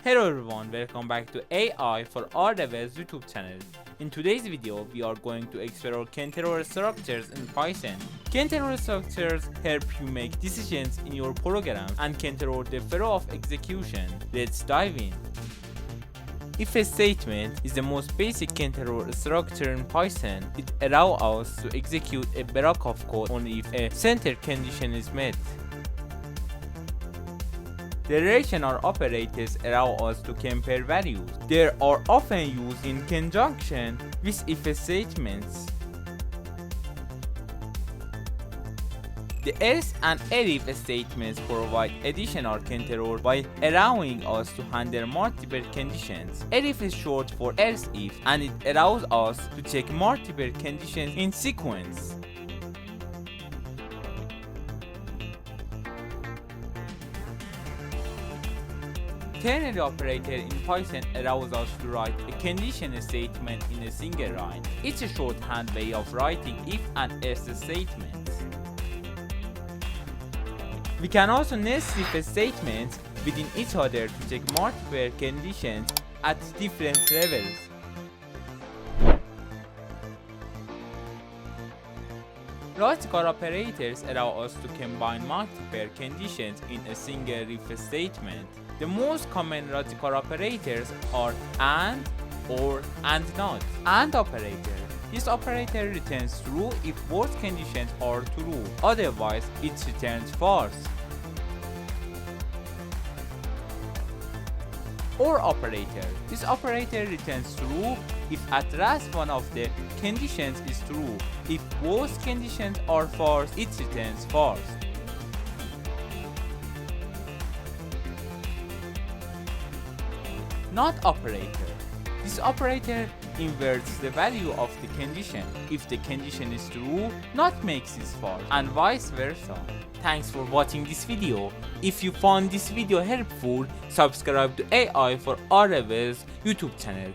Hello everyone, welcome back to AI for R Levels YouTube channel. In today's video, we are going to explore conditional structures in Python. Conditional structures help you make decisions in your program and control the flow of execution. Let's dive in. If a statement is the most basic conditional structure in Python, it allows us to execute a block of code only if a center condition is met. The relational operators allow us to compare values. They are often used in conjunction with if statements. The else and elif statements provide additional control by allowing us to handle multiple conditions. Elif is short for else if, and it allows us to check multiple conditions in sequence. Ternary operator in Python allows us to write a condition statement in a single line. It's a shorthand way of writing if and else statements. We can also nest if statements within each other to check multiple conditions at different levels. Logical operators allow us to combine multiple conditions in a single if statement. The most common logical operators are AND, OR, and NOT. AND operator. This operator returns true if both conditions are true, otherwise it returns false. OR operator. This operator returns true if at last one of the conditions is true. If both conditions are false, it returns false. NOT operator. This operator inverts the value of the condition. If the condition is true, NOT makes it false, and vice versa. Thanks for watching this video. If you found this video helpful, subscribe to AI for R Levels YouTube channel.